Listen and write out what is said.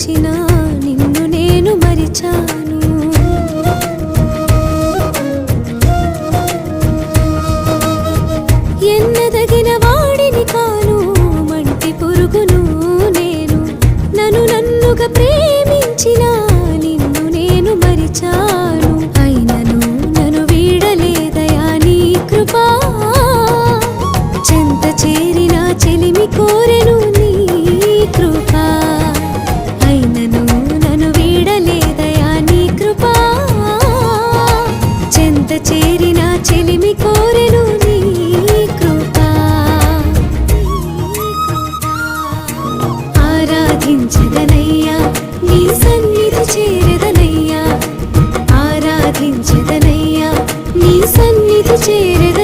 ప్రేమించినా నిన్ను నేను మరిచాను. ఎన్నదగిన వాడిని కాను, మంటి పురుగును నేను. నన్ను నన్నుగా ప్రేమించినా నిన్ను నేను మరిచాను. అయినను నన్ను వీడలేదయా నీ కృపా. చెంత చేరిన చెలిమి కోరెను నీ కృపా. అయినను నన్ను వీడలేదయా నీ కృపా. చెంత చేరిన చెలిమి కోరెను నీ కృపా. ఆరాధించదనయ్యా నీ సన్నిధి చేరదనయ్యా. ఆరాధించదనయ్యా నీ సన్నిధి చేరద